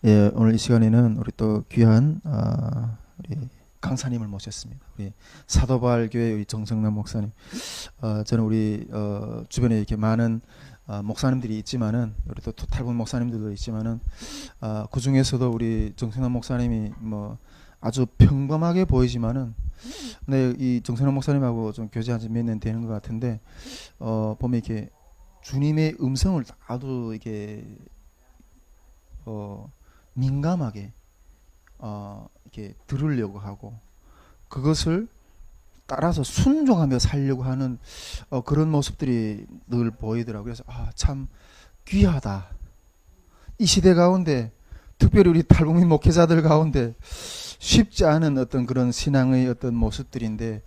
예, 오늘 이 시간에는 우리 또 귀한 우리 강사님을 모셨습니다. 우리 사도바울교회 우리 정성남 목사님. 저는 우리 주변에 이렇게 많은 목사님들이 있지만은 우리 또 탈북 목사님들도 있지만은 그 중에서도 우리 정성남 목사님이 뭐 아주 평범하게 보이지만은 근데 이 정성남 목사님하고 좀 교제한 지 몇 년 되는 것 같은데 보면 이렇게 주님의 음성을 아주 이렇게 민감하게 이렇게 들으려고 하고 그것을 따라서 순종하며 살려고 하는 그런 모습들이 늘 보이더라고요. 그래서 참 귀하다. 이 시대 가운데 특별히 우리 탈북민 목회자들 가운데 쉽지 않은 어떤 그런 신앙의 어떤 모습들인데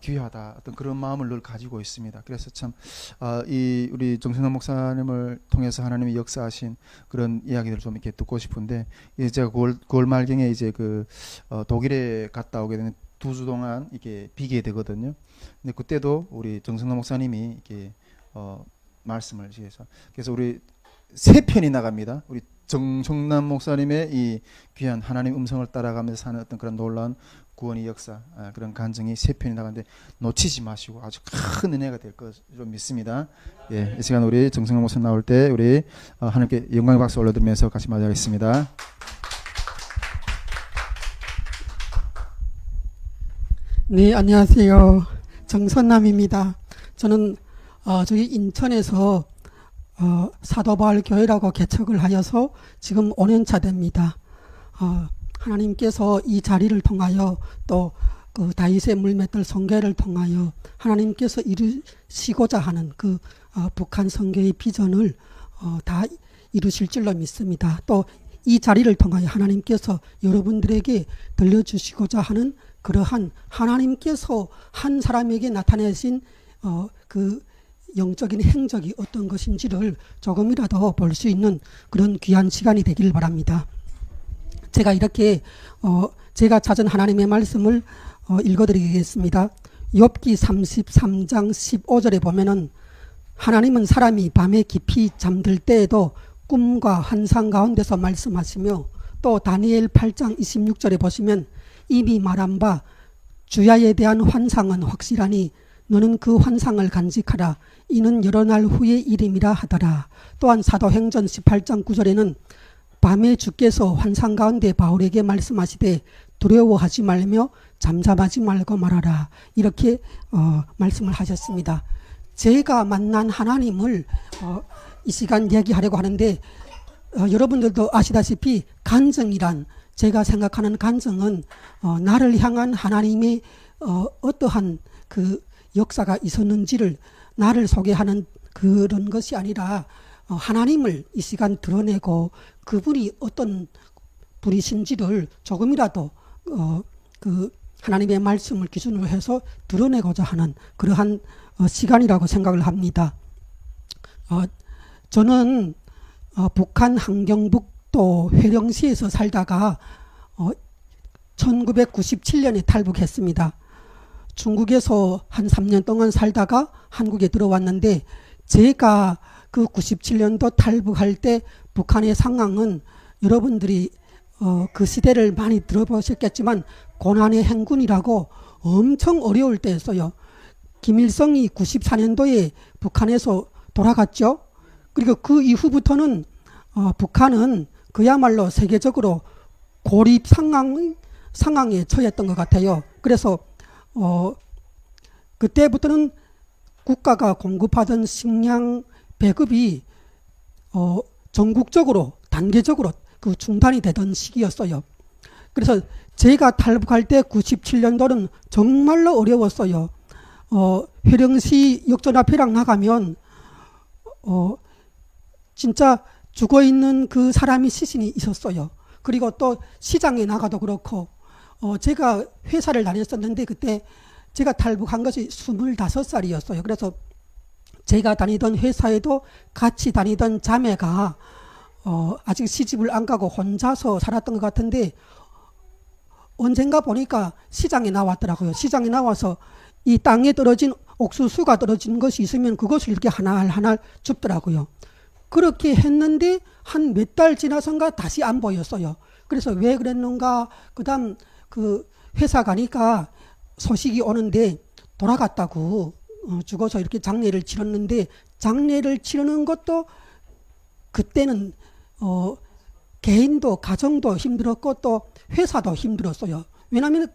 귀하다 어떤 그런 마음을 늘 가지고 있습니다. 그래서 참 이 우리 정승남 목사님을 통해서 하나님이 역사하신 그런 이야기들을 좀 이렇게 듣고 싶은데 이제 제가 9월 말경에 이제 독일에 갔다 오게 되는 2주 동안 이렇게 비게 되거든요. 근데 그때도 우리 정승남 목사님이 이렇게 말씀을 해서 그래서 우리 세 편이 나갑니다. 우리 정성남 목사님의 이 귀한 하나님 음성을 따라가면서 사는 어떤 그런 놀라운 구원의 역사 그런 간증이 세 편이 나가는데 놓치지 마시고 아주 큰 은혜가 될 것으로 믿습니다. 예, 이 시간 우리 정성남 목사님 나올 때 우리 하나님께 영광의 박수 올려드리면서 같이 맞이하겠습니다. 네, 안녕하세요. 정선남입니다. 저는 저기 인천에서 사도바울 교회라고 개척을 하여서 지금 5년차 됩니다. 하나님께서 이 자리를 통하여 또 그 다윗의 물맷돌 성교회를 통하여 하나님께서 이루시고자 하는 그 북한 선교의 비전을 다 이루실 줄로 믿습니다. 또 이 자리를 통하여 하나님께서 여러분들에게 들려주시고자 하는 그러한 하나님께서 한 사람에게 나타내신 그 영적인 행적이 어떤 것인지를 조금이라도 볼 수 있는 그런 귀한 시간이 되길 바랍니다. 제가 이렇게 제가 찾은 하나님의 말씀을 읽어드리겠습니다. 욥기 33장 15절에 보면은 하나님은 사람이 밤에 깊이 잠들 때에도 꿈과 환상 가운데서 말씀하시며 또 다니엘 8장 26절에 보시면 이미 말한 바 주야에 대한 환상은 확실하니 너는 그 환상을 간직하라. 이는 여러 날 후의 일임이라 하더라. 또한 사도행전 18장 9절에는 밤에 주께서 환상 가운데 바울에게 말씀하시되 두려워하지 말며 잠잠하지 말고 말하라. 이렇게 말씀을 하셨습니다. 제가 만난 하나님을 이 시간 얘기하려고 하는데 여러분들도 아시다시피 간증이란 제가 생각하는 간증은 나를 향한 하나님의 어떠한 그 역사가 있었는지를 나를 소개하는 그런 것이 아니라 하나님을 이 시간 드러내고 그분이 어떤 분이신지를 조금이라도 그 하나님의 말씀을 기준으로 해서 드러내고자 하는 그러한 시간이라고 생각을 합니다. 저는 북한 함경북도 회령시에서 살다가 1997년에 탈북했습니다. 중국에서 한 3년 동안 살다가 한국에 들어왔는데 제가 그 97년도 탈북할 때 북한의 상황은 여러분들이 그 시대를 많이 들어보셨겠지만 고난의 행군이라고 엄청 어려울 때였어요. 김일성이 94년도에 북한에서 돌아갔죠. 그리고 그 이후부터는 북한은 그야말로 세계적으로 고립 상황에 처했던 것 같아요. 그래서 그때부터는 국가가 공급하던 식량 배급이 전국적으로 단계적으로 그 중단이 되던 시기였어요. 그래서 제가 탈북할 때 97년도는 정말로 어려웠어요. 회령시 역전 앞이랑 나가면 진짜 죽어있는 그 사람이 시신이 있었어요. 그리고 또 시장에 나가도 그렇고 제가 회사를 다녔었는데 그때 제가 탈북한 것이 25살이었어요. 그래서 제가 다니던 회사에도 같이 다니던 자매가 아직 시집을 안 가고 혼자서 살았던 것 같은데 언젠가 보니까 시장에 나왔더라고요. 시장에 나와서 이 땅에 떨어진 옥수수가 떨어진 것이 있으면 그것을 이렇게 하나하나 줍더라고요. 그렇게 했는데 한 몇 달 지나선가 다시 안 보였어요. 그래서 왜 그랬는가? 그다음 그 회사 가니까 소식이 오는데 돌아갔다고, 죽어서 이렇게 장례를 치렀는데, 장례를 치르는 것도 그때는 개인도 가정도 힘들었고 또 회사도 힘들었어요. 왜냐하면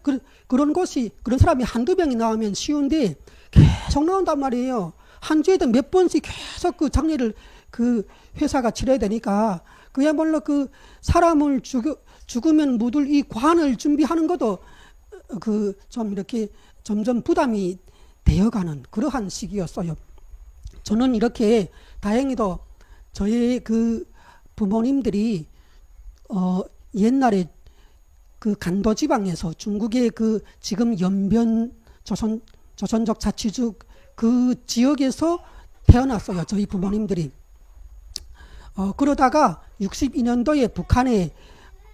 그런 것이, 그런 사람이 한두 명이 나오면 쉬운데 계속 나온단 말이에요. 한 주에도 몇 번씩 계속 그 장례를 그 회사가 치러야 되니까, 그야말로 그 사람을 죽으면 묻을 이 관을 준비하는 것도 그 좀 이렇게 점점 부담이 되어가는 그러한 시기였어요. 저는 이렇게 다행히도 저희 그 부모님들이 옛날에 그 간도 지방에서 중국의 그 지금 연변 조선족 자치주 그 지역에서 태어났어요. 저희 부모님들이. 그러다가 62년도에 북한에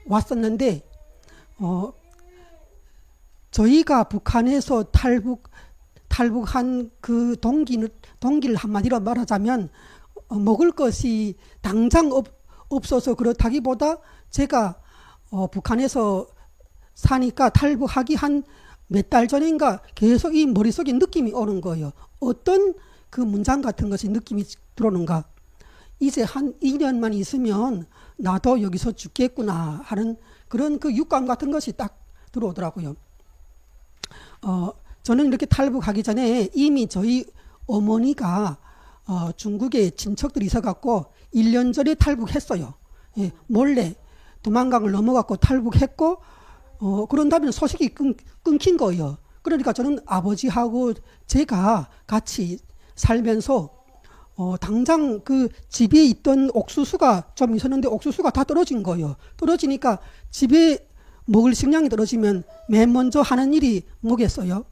왔었는데, 저희가 북한에서 탈북한 그 동기를 한마디로 말하자면, 먹을 것이 당장 없어서 그렇다기보다 제가 북한에서 사니까 탈북하기 한 몇 달 전인가 계속 이 머릿속에 느낌이 오는 거예요. 어떤 그 문장 같은 것이 느낌이 들어오는가. 이제 한 2년만 있으면 나도 여기서 죽겠구나 하는 그런 그 육감 같은 것이 딱 들어오더라고요. 저는 이렇게 탈북하기 전에 이미 저희 어머니가 중국에 친척들이 있어갖고 1년 전에 탈북했어요. 예, 몰래 도망강을 넘어갖고 탈북했고, 그런 다음에 소식이 끊긴 거예요. 그러니까 저는 아버지하고 제가 같이 살면서 당장 그 집에 있던 옥수수가 좀 있었는데 옥수수가 다 떨어진 거예요. 떨어지니까 집에 먹을 식량이 떨어지면 맨 먼저 하는 일이 뭐겠어요?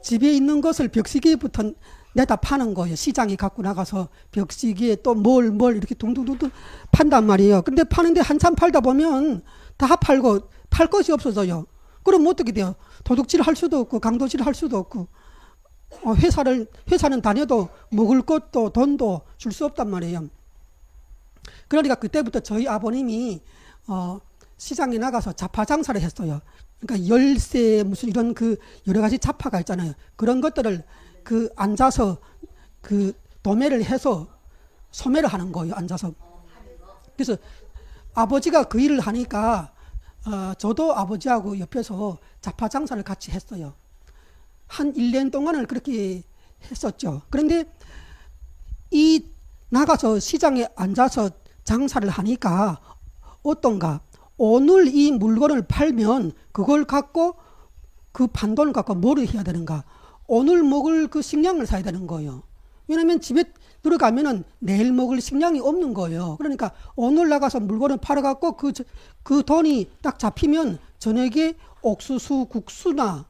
집에 있는 것을 벽시계부터 내다 파는 거예요. 시장에 갖고 나가서 벽시계에 또 뭘 이렇게 둥둥둥둥 판단 말이에요. 근데 파는데 한참 팔다 보면 다 팔고 팔 것이 없어져요. 그럼 어떻게 돼요? 도둑질 할 수도 없고 강도질 할 수도 없고, 회사는 다녀도 먹을 것도 돈도 줄 수 없단 말이에요. 그러니까 그때부터 저희 아버님이 시장에 나가서 잡화 장사를 했어요. 그러니까 열쇠 무슨 이런 그 여러 가지 잡화가 있잖아요. 그런 것들을 그 앉아서 그 도매를 해서 소매를 하는 거예요. 앉아서. 그래서 아버지가 그 일을 하니까 저도 아버지하고 옆에서 잡화 장사를 같이 했어요. 한 1년 동안을 그렇게 했었죠. 그런데 이 나가서 시장에 앉아서 장사를 하니까 어떤가? 오늘 이 물건을 팔면 그걸 갖고 그 판돈을 갖고 뭐를 해야 되는가? 오늘 먹을 그 식량을 사야 되는 거예요. 왜냐하면 집에 들어가면은 내일 먹을 식량이 없는 거예요. 그러니까 오늘 나가서 물건을 팔아갖고 그 돈이 딱 잡히면 저녁에 옥수수 국수나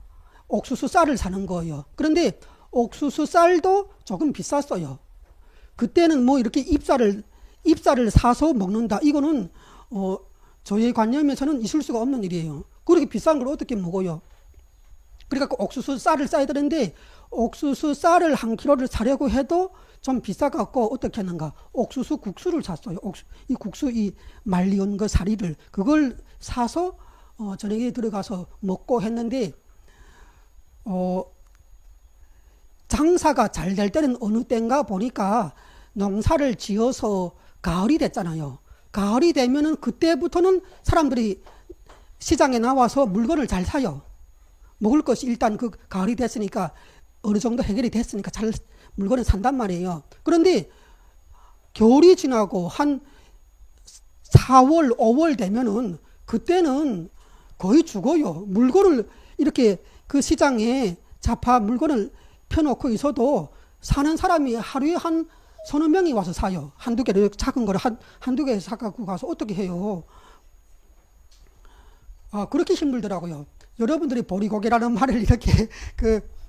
옥수수 쌀을 사는 거예요. 그런데 옥수수 쌀도 조금 비쌌어요. 그때는 뭐 이렇게 잎쌀을 사서 먹는다. 이거는 저의 관념에서는 있을 수가 없는 일이에요. 그렇게 비싼 걸 어떻게 먹어요? 그러니까 옥수수 쌀을 싸야 되는데 옥수수 쌀을 한 킬로를 사려고 해도 좀 비싸갖고 어떻게 하는가? 옥수수 국수를 샀어요. 이 국수 이 말리온 그 사리를 그걸 사서 저녁에 들어가서 먹고 했는데 장사가 잘 될 때는 어느 때인가 보니까 농사를 지어서 가을이 됐잖아요. 가을이 되면은 그때부터는 사람들이 시장에 나와서 물건을 잘 사요. 먹을 것이 일단 그 가을이 됐으니까 어느 정도 해결이 됐으니까 잘 물건을 산단 말이에요. 그런데 겨울이 지나고 한 4월, 5월 되면은 그때는 거의 죽어요. 물건을 이렇게 그 시장에 잡화 물건을 펴놓고 있어도 사는 사람이 하루에 한 서너 명이 와서 사요. 한두 개를 작은 거를 한두 개 사갖고 가서 어떻게 해요? 그렇게 힘들더라고요. 여러분들이 보리고개라는 말을 이렇게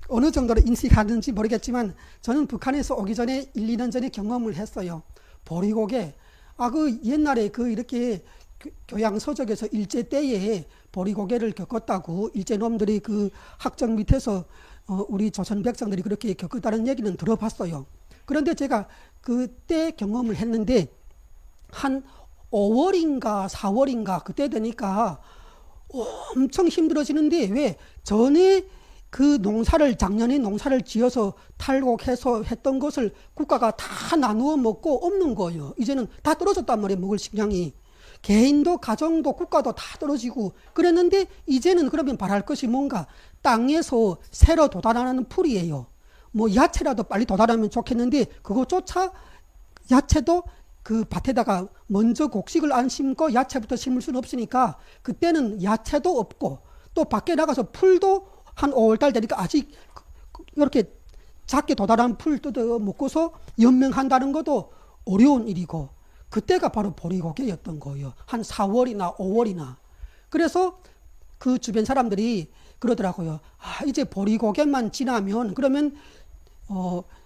어느 정도로 인식하는지 모르겠지만 저는 북한에서 오기 전에 1, 2년 전에 경험을 했어요. 보리고개. 그 옛날에 이렇게 교양서적에서 일제 때에 보리고개를 겪었다고 일제놈들이 그 학정 밑에서 우리 조선 백성들이 그렇게 겪었다는 얘기는 들어봤어요. 그런데 제가 그때 경험을 했는데 한 5월인가 4월인가 그때 되니까 엄청 힘들어지는데, 왜 전에 그 농사를 작년에 농사를 지어서 탈곡해서 했던 것을 국가가 다 나누어 먹고 없는 거예요. 이제는 다 떨어졌단 말이에요. 먹을 식량이. 개인도 가정도 국가도 다 떨어지고 그랬는데, 이제는 그러면 바랄 것이 뭔가, 땅에서 새로 돋아나는 풀이에요. 뭐 야채라도 빨리 돋아나면 좋겠는데, 그거조차 야채도 그 밭에다가 먼저 곡식을 안 심고 야채부터 심을 수는 없으니까, 그때는 야채도 없고, 또 밖에 나가서 풀도 한 5월달 되니까 아직 이렇게 작게 도달한 풀 뜯어 먹고서 연명한다는 것도 어려운 일이고, 그때가 바로 보리고개였던 거예요. 한 4월이나 5월이나. 그래서 그 주변 사람들이 그러더라고요. 이제 보리고개만 지나면 그러면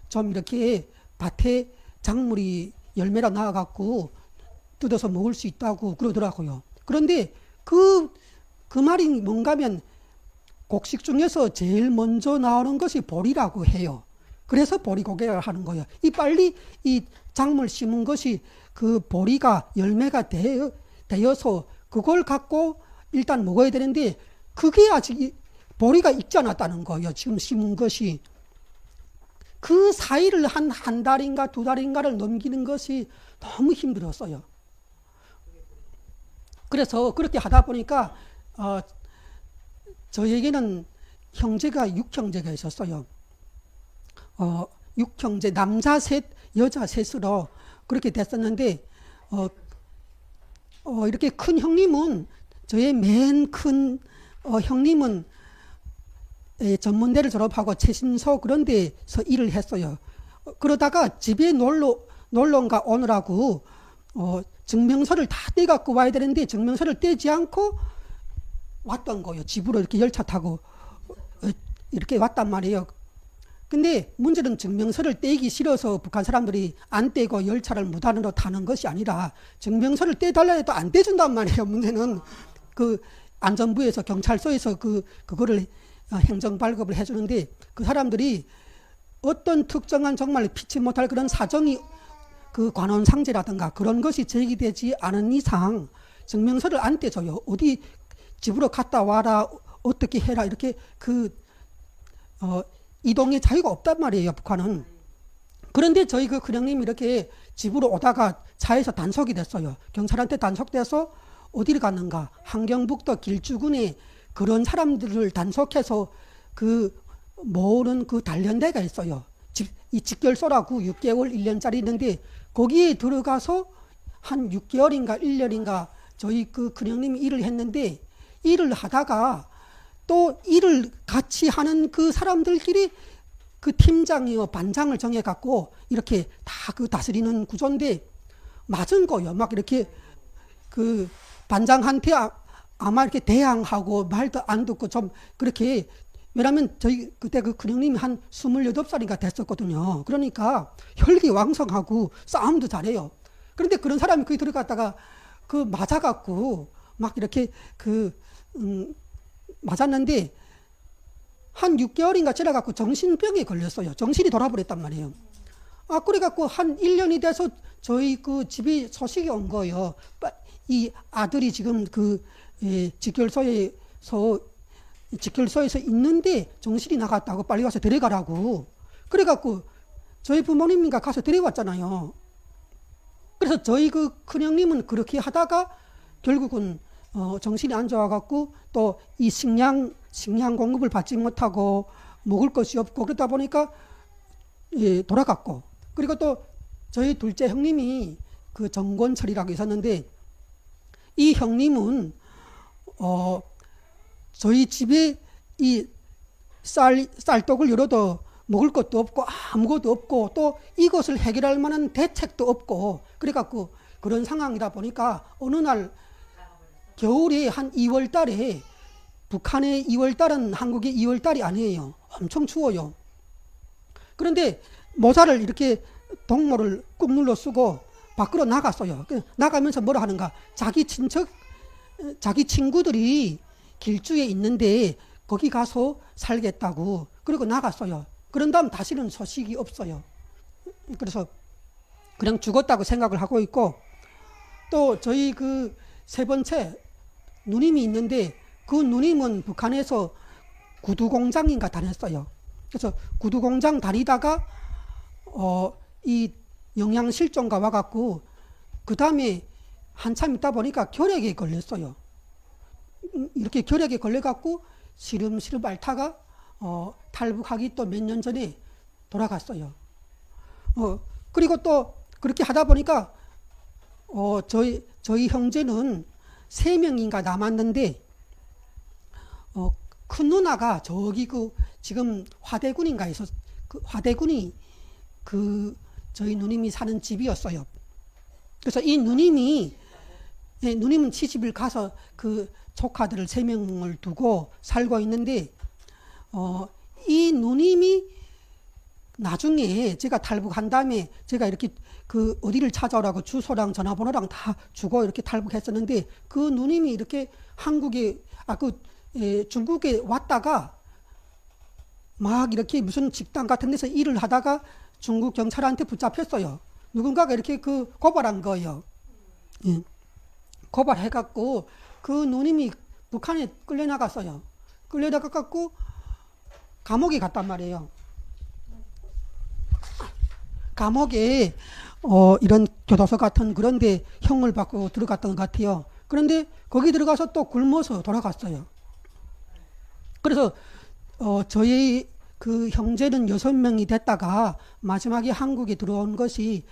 좀 이렇게 밭에 작물이 열매가 나와갖고 뜯어서 먹을 수 있다고 그러더라고요. 그런데 그 말이 뭔가 하면, 곡식 중에서 제일 먼저 나오는 것이 보리라고 해요. 그래서 보리고개를 하는 거예요. 빨리 이 작물 심은 것이 그 보리가 열매가 되어서 그걸 갖고 일단 먹어야 되는데, 그게 아직 보리가 익지 않았다는 거예요. 지금 심은 것이. 그 사이를 한 달인가 두 달인가를 넘기는 것이 너무 힘들었어요. 그래서 그렇게 하다 보니까 저에게는 형제가 6형제가 있었어요. 6형제, 남자 셋, 여자 셋으로 그렇게 됐었는데, 이렇게 큰 형님은, 저의 맨 큰 형님은 전문대를 졸업하고 최신소 그런 데서 일을 했어요. 그러다가 집에 놀러가 오느라고 증명서를 다 떼갖고 와야 되는데, 증명서를 떼지 않고 왔던 거예요. 집으로 이렇게 열차 타고 이렇게 왔단 말이에요. 근데 문제는 증명서를 떼기 싫어서 북한 사람들이 안 떼고 열차를 무단으로 타는 것이 아니라, 증명서를 떼달라 해도 안 떼준단 말이에요. 문제는 그 안전부에서, 경찰서에서 그거를 행정 발급을 해주는데, 그 사람들이 어떤 특정한 정말 피치 못할 그런 사정이, 그 관원상제라든가 그런 것이 제기되지 않은 이상 증명서를 안 떼줘요. 어디 집으로 갔다 와라, 어떻게 해라, 이렇게 이동의 자유가 없단 말이에요, 북한은. 그런데 저희 그 큰형님이 이렇게 집으로 오다가 차에서 단속이 됐어요. 경찰한테 단속돼서 어디를 갔는가, 함경북도 길주군에 그런 사람들을 단속해서 모으는 그 단련대가 있어요. 이 직결소라고 6개월 1년짜리 있는데, 거기에 들어가서 한 6개월인가 1년인가 저희 그 큰형님이 일을 했는데, 일을 하다가 또 일을 같이 하는 그 사람들끼리 그 팀장이요 반장을 정해갖고 이렇게 다 그 다스리는 구조인데, 맞은 거예요. 막 이렇게 그 반장한테 아마 이렇게 대항하고 말도 안 듣고 좀 그렇게. 왜냐면 저희 그때 그 큰형님이 한 28살인가 됐었거든요. 그러니까 혈기왕성하고 싸움도 잘해요. 그런데 그런 사람이 거기 들어갔다가 맞아갖고 막 이렇게 맞았는데, 한 6개월인가 지나갖고 정신병에 걸렸어요. 정신이 돌아버렸단 말이에요. 그래갖고 한 1년이 돼서 저희 그 집이 소식이 온 거예요. 이 아들이 지금 직결소에서 있는데 정신이 나갔다고, 빨리 와서 데려가라고. 그래갖고 저희 부모님인가 가서 데려왔잖아요. 그래서 저희 그 큰형님은 그렇게 하다가 결국은 정신이 안 좋아갖고, 또 이 식량 공급을 받지 못하고 먹을 것이 없고 그러다 보니까 돌아갔고, 그리고 또 저희 둘째 형님이 그 정권철이라고 있었는데, 이 형님은 저희 집에 이 쌀떡을 열어도 먹을 것도 없고 아무것도 없고, 또 이것을 해결할 만한 대책도 없고, 그래갖고 그런 상황이다 보니까 어느 날 겨울에 한 2월 달에, 북한의 2월 달은 한국의 2월 달이 아니에요. 엄청 추워요. 그런데 모자를 이렇게 동모를 꾹 눌러 쓰고 밖으로 나갔어요. 나가면서 뭐라 하는가, 자기 친구들이 길주에 있는데 거기 가서 살겠다고. 그리고 나갔어요. 그런 다음 다시는 소식이 없어요. 그래서 그냥 죽었다고 생각을 하고 있고, 또 저희 그 세 번째 누님이 있는데 그 누님은 북한에서 구두 공장인가 다녔어요. 그래서 구두 공장 다니다가 이 영양실종가 와갖고 그 다음에 한참 있다 보니까 결핵에 걸렸어요. 이렇게 결핵에 걸려갖고 시름시름 앓다가 탈북하기 또 몇 년 전에 돌아갔어요. 그리고 또 그렇게 하다 보니까 저희 형제는 3명인가 남았는데 큰 누나가 저기 그 지금 화대군인가에서 그 화대군이 그 저희 누님이 사는 집이었어요. 그래서 이 누님은 시집을 가서 그 조카들을 3명을 두고 살고 있는데 이 누님이 나중에 제가 탈북한 다음에 제가 이렇게 그 어디를 찾아오라고 주소랑 전화번호랑 다 주고 이렇게 탈북했었는데 그 누님이 이렇게 중국에 왔다가 막 이렇게 무슨 직장 같은 데서 일을 하다가 중국 경찰한테 붙잡혔어요. 누군가가 이렇게 그 고발한 거예요. 예. 고발해갖고 그 누님이 북한에 끌려나갔어요. 끌려나가갖고 감옥에 갔단 말이에요. 감옥에 이런 교도소 같은 그런데 형을 받고 들어갔던 것 같아요. 그런데 거기 들어가서 또 굶어서 돌아갔어요. 그래서 저희 그 형제는 6명이 됐다가 마지막에 한국에 들어온 것이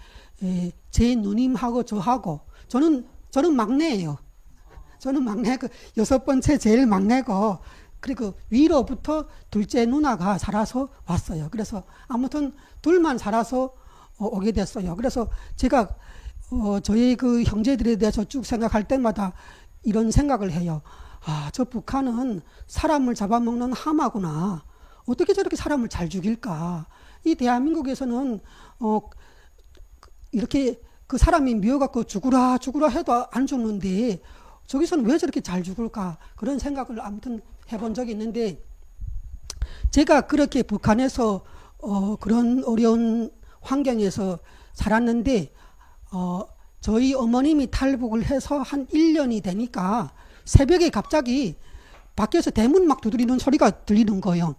제 누님하고 저하고 저는 막내예요. 저는 막내고 6번째 제일 막내고 그리고 위로부터 둘째 누나가 살아서 왔어요. 그래서 아무튼 둘만 살아서 오게 됐어요. 그래서 제가 저희 그 형제들에 대해서 쭉 생각할 때마다 이런 생각을 해요. 저 북한은 사람을 잡아먹는 하마구나. 어떻게 저렇게 사람을 잘 죽일까? 이 대한민국에서는 이렇게 그 사람이 미워갖고 죽으라 해도 안 죽는데 저기서는 왜 저렇게 잘 죽을까? 그런 생각을 아무튼 해본 적이 있는데 제가 그렇게 북한에서 그런 어려운 환경에서 살았는데 저희 어머님이 탈북을 해서 한 1년이 되니까 새벽에 갑자기 밖에서 대문 막 두드리는 소리가 들리는 거예요.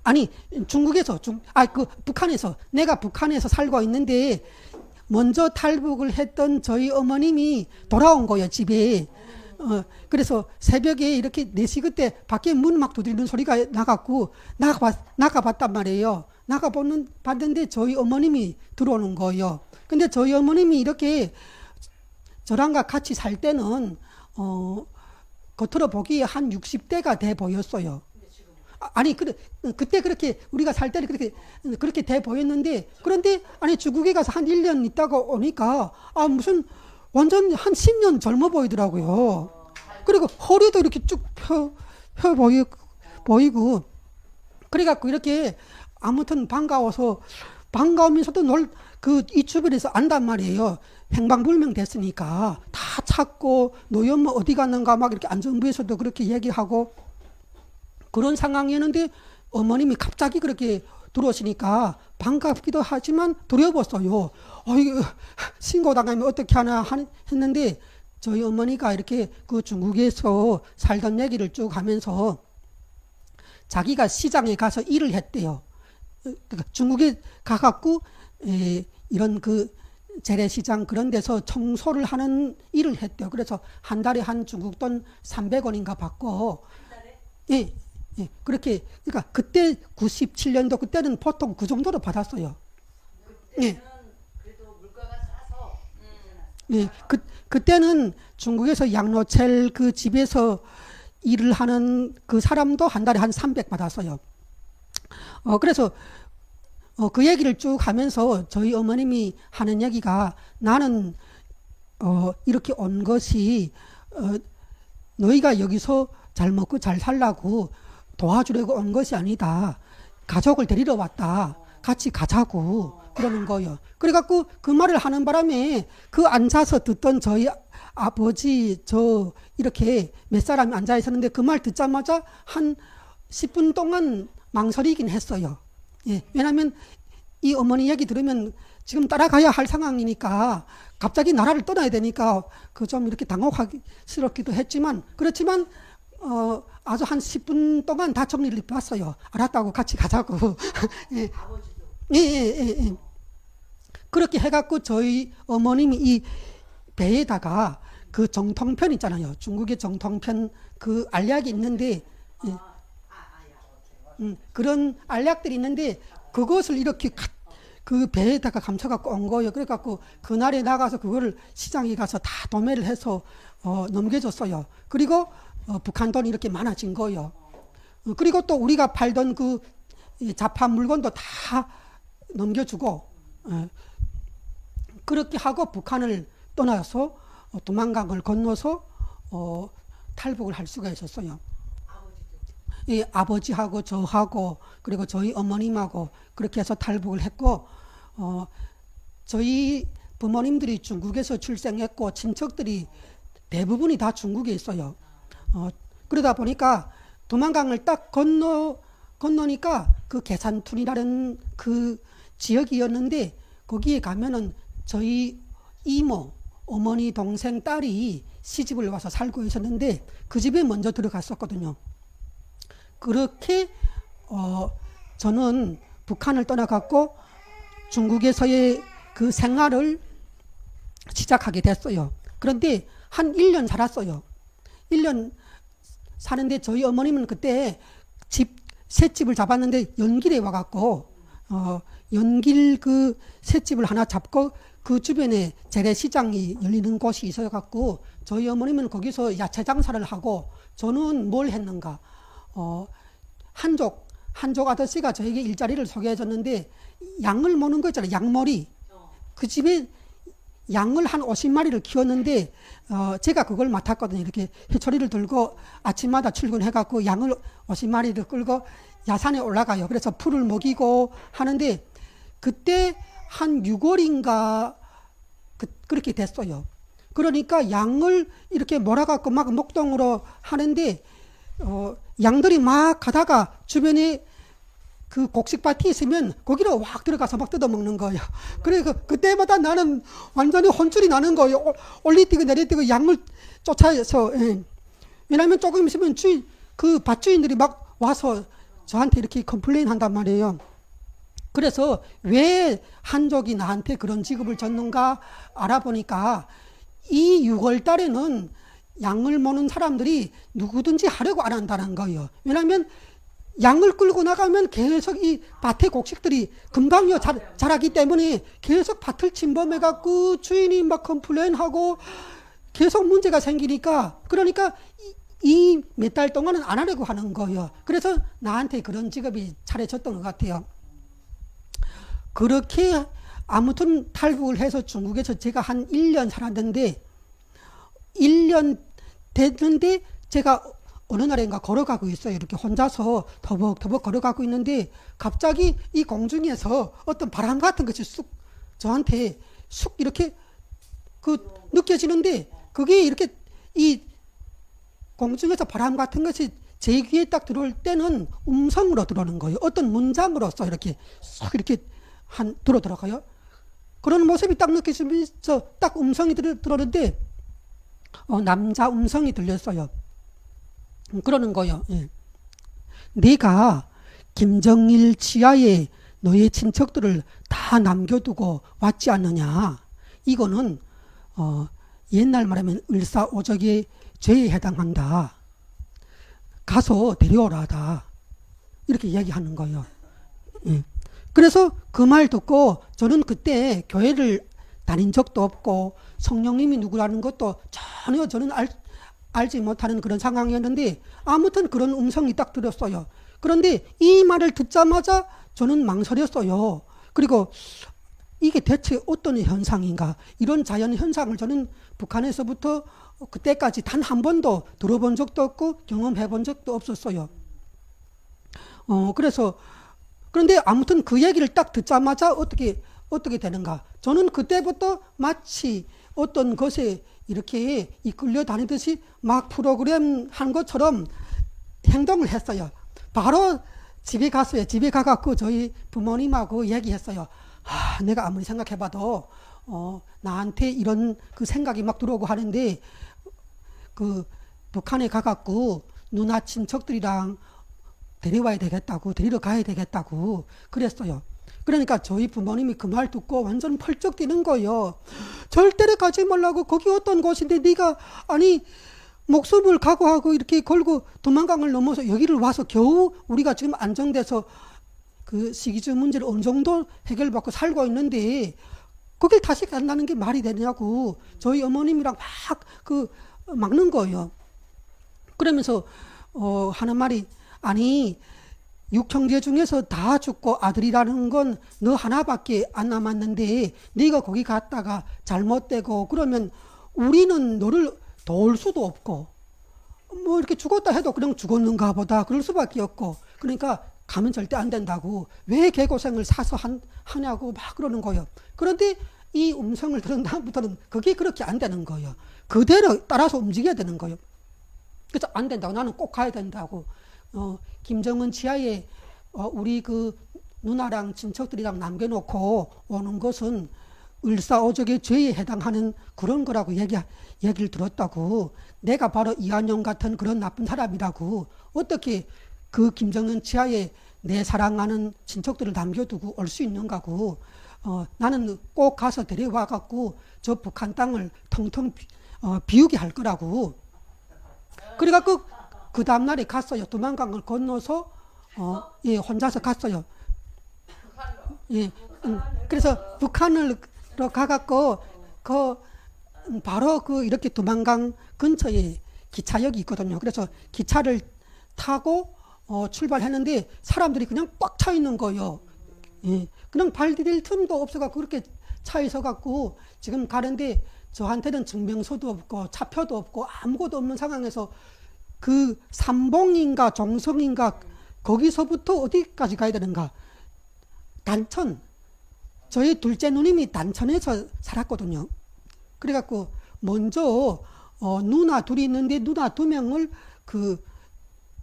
아니 중국에서 북한에서 내가 북한에서 살고 있는데 먼저 탈북을 했던 저희 어머님이 돌아온 거예요, 집에. 그래서 새벽에 이렇게 4시 그때 밖에 문 막 두드리는 소리가 나갖고 나가봤단 말이에요. 봤는데 저희 어머님이 들어오는 거예요. 근데 저희 어머님이 이렇게 저랑과 같이 살 때는 겉으로 보기에 한 60대가 돼 보였어요. 아니 그때 그렇게 우리가 살 때는 그렇게 돼 보였는데 그런데 아니 중국에 가서 한 1년 있다가 오니까 무슨 완전 한 10년 젊어 보이더라고요. 그리고 허리도 이렇게 쭉 펴 보이고 그래갖고 이렇게 아무튼 반가우면서도 이 주변에서 안단 말이에요. 행방불명 됐으니까 다 찾고 너희 엄마 어디 갔는가 막 이렇게 안전부에서도 그렇게 얘기하고 그런 상황이었는데 어머님이 갑자기 그렇게 들어오시니까 반갑기도 하지만 두려웠어요. 이거 신고당하면 어떻게 하나 했는데 저희 어머니가 이렇게 그 중국에서 살던 얘기를 쭉 하면서 자기가 시장에 가서 일을 했대요. 그러니까 중국에 가갖고 이런 그 재래시장 그런 데서 청소를 하는 일을 했대요. 그래서 한 달에 한 중국 돈 300원인가 받고 예. 그렇게 그러니까 그때 97년도 그때는 보통 그 정도로 받았어요. 예. 그래도 물가가 싸서. 예. 그때는 중국에서 양로첼 그 집에서 일을 하는 그 사람도 한 달에 한 300 받았어요. 그래서 그 얘기를 쭉 하면서 저희 어머님이 하는 얘기가 나는 이렇게 온 것이 너희가 여기서 잘 먹고 잘 살라고 도와주려고 온 것이 아니다. 가족을 데리러 왔다. 같이 가자고 그러는 거예요. 그래갖고 그 말을 하는 바람에 그 앉아서 듣던 저희 아버지 이렇게 몇 사람이 앉아 있었는데 그 말 듣자마자 한 10분 동안 망설이긴 했어요. 예, 왜냐하면 이 어머니 얘기 들으면 지금 따라가야 할 상황이니까 갑자기 나라를 떠나야 되니까 그 좀 이렇게 당혹스럽기도 했지만 그렇지만 아주 한 10분 동안 다 정리를 봤어요. 알았다고 같이 가자고. 예. 아버지도 예, 예, 예, 예. 그렇게 해갖고 저희 어머님이 이 배에다가 그 정통편 있잖아요. 중국의 정통편 그 알약이 있는데 예. 그런 알약들이 있는데 그것을 이렇게 그 배에다가 감춰갖고 온 거예요. 그래갖고 그날에 나가서 그거를 시장에 가서 다 도매를 해서 넘겨줬어요. 그리고 북한 돈이 이렇게 많아진 거예요. 그리고 또 우리가 팔던 그 자판 물건도 다 넘겨주고 그렇게 하고 북한을 떠나서 두만강을 건너서 탈북을 할 수가 있었어요. 이 아버지하고 저하고 그리고 저희 어머님하고 그렇게 해서 탈북을 했고 저희 부모님들이 중국에서 출생했고 친척들이 대부분이 다 중국에 있어요. 그러다 보니까 두만강을 딱 건너니까 그 계산툰이라는 그 지역이었는데 거기에 가면은 저희 이모, 어머니, 동생, 딸이 시집을 와서 살고 있었는데 그 집에 먼저 들어갔었거든요. 그렇게 저는 북한을 떠나갔고 중국에서의 그 생활을 시작하게 됐어요. 그런데 한 1년 살았어요. 1년 사는데 저희 어머님은 그때 새집을 잡았는데 연길에 와갖고 연길 그 새집을 하나 잡고 그 주변에 재래시장이 열리는 곳이 있어갖고 저희 어머님은 거기서 야채 장사를 하고 저는 뭘 했는가 한족 아저씨가 저에게 일자리를 소개해줬는데 양을 모는 거 있잖아요. 양머리. 그 집에 양을 한 50마리를 키웠는데 제가 그걸 맡았거든요. 이렇게 회초리를 들고 아침마다 출근해갖고 양을 50마리를 끌고 야산에 올라가요. 그래서 풀을 먹이고 하는데 그때 한 6월인가 그렇게 됐어요. 그러니까 양을 이렇게 몰아갖고 막 목동으로 하는데 양들이 막 가다가 주변에 그 곡식밭이 있으면 거기로 확 들어가서 막 뜯어먹는 거예요. 그래서 그때마다 나는 완전히 혼쭐이 나는 거예요. 올리뛰고 내리뛰고 양을 쫓아서 왜냐하면 조금 있으면 그 밭주인들이 막 와서 저한테 이렇게 컴플레인 한단 말이에요. 그래서 왜 한족이 나한테 그런 직업을 줬는가 알아보니까 이 6월 달에는 양을 모는 사람들이 누구든지 하려고 안 한다는 거예요. 왜냐하면 양을 끌고 나가면 계속 이 밭의 곡식들이 금방요 자라기 때문에 계속 밭을 침범해갖고 주인이 막 컴플레인하고 계속 문제가 생기니까 그러니까 이 몇 달 동안은 안 하려고 하는 거예요. 그래서 나한테 그런 직업이 차려졌던 것 같아요. 그렇게 아무튼 탈북을 해서 중국에서 제가 한 1년 살았는데 1년 됐는데 제가 어느 날인가 걸어가고 있어요. 이렇게 혼자서 더벅더벅 걸어가고 있는데 갑자기 이 공중에서 어떤 바람 같은 것이 저한테 쑥 이렇게 느껴지는데 그게 이렇게 이 공중에서 바람 같은 것이 제 귀에 딱 들어올 때는 음성으로 들어오는 거예요. 어떤 문장으로서 이렇게 쑥 이렇게 들어들어가요. 그런 모습이 딱 느껴지면서 딱 음성이 들어오는데 남자 음성이 들렸어요. 그러는 거예요. 예. 네가 김정일 지하에 너의 친척들을 다 남겨두고 왔지 않느냐. 이거는 옛날 말하면 을사오적의 죄에 해당한다. 가서 데려오라다. 이렇게 이야기하는 거예요. 예. 그래서 그 말 듣고 저는 그때 교회를 다닌 적도 없고 성령님이 누구라는 것도 전혀 저는 알지 못하는 그런 상황이었는데 아무튼 그런 음성이 딱 들었어요. 그런데 이 말을 듣자마자 저는 망설였어요. 그리고 이게 대체 어떤 현상인가? 이런 자연 현상을 저는 북한에서부터 그때까지 단 한 번도 들어본 적도 없고 경험해 본 적도 없었어요. 그런데 아무튼 그 얘기를 딱 듣자마자 어떻게 되는가? 저는 그때부터 마치 어떤 것에 이렇게 이끌려 다니듯이 막 프로그램 한 것처럼 행동을 했어요. 바로 집에 갔어요. 집에 가갖고 저희 부모님하고 얘기했어요. 내가 아무리 생각해봐도 나한테 이런 그 생각이 막 들어오고 하는데 그 북한에 가갖고 누나 친척들이랑 데려와야 되겠다고, 데리러 가야 되겠다고 그랬어요. 그러니까 저희 부모님이 그 말 듣고 완전 펄쩍 뛰는 거예요. 절대로 가지 말라고. 거기 어떤 곳인데 네가 아니 목숨을 각오하고 이렇게 걸고 도망강을 넘어서 여기를 와서 겨우 우리가 지금 안정돼서 그 식이주 문제를 어느 정도 해결받고 살고 있는데 거길 다시 간다는 게 말이 되냐고 저희 어머님이랑 막 그 막는 거예요. 그러면서 하는 말이 아니 6형제 중에서 다 죽고 아들이라는 건 너 하나밖에 안 남았는데 네가 거기 갔다가 잘못되고 그러면 우리는 너를 도울 수도 없고 뭐 이렇게 죽었다 해도 그냥 죽었는가 보다 그럴 수밖에 없고 그러니까 가면 절대 안 된다고 왜 개고생을 사서 하냐고 막 그러는 거예요. 그런데 이 음성을 들은 다음부터는 그게 그렇게 안 되는 거예요. 그대로 따라서 움직여야 되는 거예요. 그래서 안 된다고 나는 꼭 가야 된다고 김정은 지하에 우리 그 누나랑 친척들이랑 남겨놓고 오는 것은 을사오적의 죄에 해당하는 그런 거라고 얘기를 들었다고. 내가 바로 이한용 같은 그런 나쁜 사람이라고. 어떻게 그 김정은 지하에 내 사랑하는 친척들을 남겨두고 올 수 있는가고. 나는 꼭 가서 데려와 갖고 저 북한 땅을 텅텅 비우게 할 거라고. 그래갖고 그 다음날에 갔어요. 두만강을 건너서 예, 혼자서 갔어요. 예, 그래서 북한으로 가갖고 바로 그 이렇게 두만강 근처에 기차역이 있거든요. 그래서 기차를 타고 출발했는데 사람들이 그냥 꽉 차 있는 거예요. 예, 그냥 발 디딜 틈도 없어갖고 그렇게 차 있어갖고 지금 가는데 저한테는 증명서도 없고 차표도 없고 아무것도 없는 상황에서 그 삼봉인가 종성인가 거기서부터 어디까지 가야 되는가? 단천. 저희 둘째 누님이 단천에서 살았거든요. 그래갖고 먼저 누나 둘이 있는데 누나 2명을 그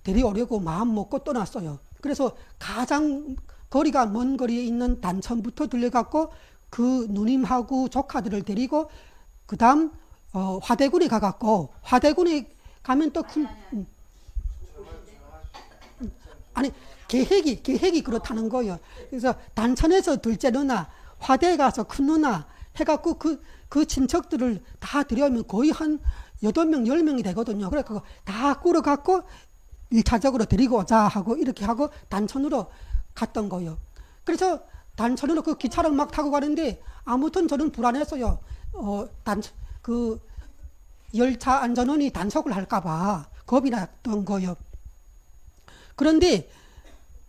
데려오려고 마음 먹고 떠났어요. 그래서 가장 거리가 먼 거리에 있는 단천부터 들려갖고 그 누님하고 조카들을 데리고 그 다음 화대군에 가갖고 화대군에 가면 또 큰 아니 계획이 그렇다는 거예요. 그래서 단천에서 둘째 누나, 화대에 가서 큰 누나 해갖고 그 친척들을 다 데려오면 거의 한 8명, 10명이 되거든요. 그래서 다 끌어갖고 1차적으로 데리고 오자 하고 이렇게 하고 단천으로 갔던 거예요. 그래서 단천으로 그 기차를 막 타고 가는데 아무튼 저는 불안했어요. 그 열차 안전원이 단속을 할까봐 겁이 났던 거예요. 그런데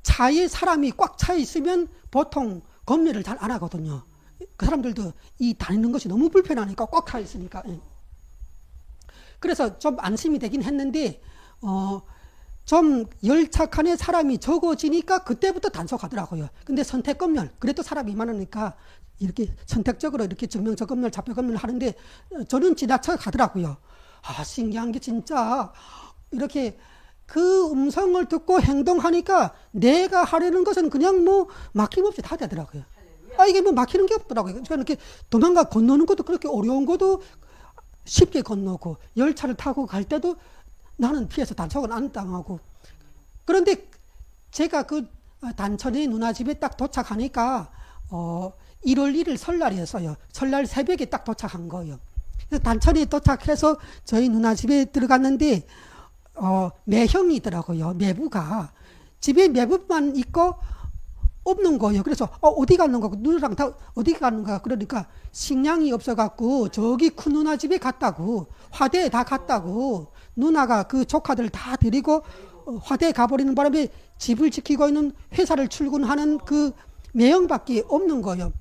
차에 사람이 꽉 차 있으면 보통 검열을 잘 안 하거든요. 그 사람들도 이 다니는 것이 너무 불편하니까 꽉 차 있으니까. 그래서 좀 안심이 되긴 했는데 좀 열차 칸에 사람이 적어지니까 그때부터 단속하더라고요. 근데 선택검열 그래도 사람이 많으니까 이렇게 선택적으로 이렇게 증명적검열, 자표검열 하는데 저는 지나쳐 가더라고요. 신기한 게 진짜 이렇게 그 음성을 듣고 행동하니까 내가 하려는 것은 그냥 뭐 막힘없이 다 되더라고요. 이게 뭐 막히는 게 없더라고요. 그러니까 이렇게 도망가 건너는 것도 그렇게 어려운 것도 쉽게 건너고 열차를 타고 갈 때도 나는 피해서 단속은 안 당하고. 그런데 제가 그 단천에 누나 집에 딱 도착하니까 1월 1일 설날이었어요. 설날 새벽에 딱 도착한 거예요. 그래서 단천에 도착해서 저희 누나 집에 들어갔는데 매형이더라고요. 매부가 집에 매부만 있고 없는 거예요. 그래서 어디 갔는가 누나랑 다 어디 갔는가 그러니까 식량이 없어갖고 저기 큰 누나 집에 갔다고. 화대에 다 갔다고. 누나가 그 조카들 다 데리고 화대에 가버리는 바람에 집을 지키고 있는 회사를 출근하는 그 매형밖에 없는 거예요.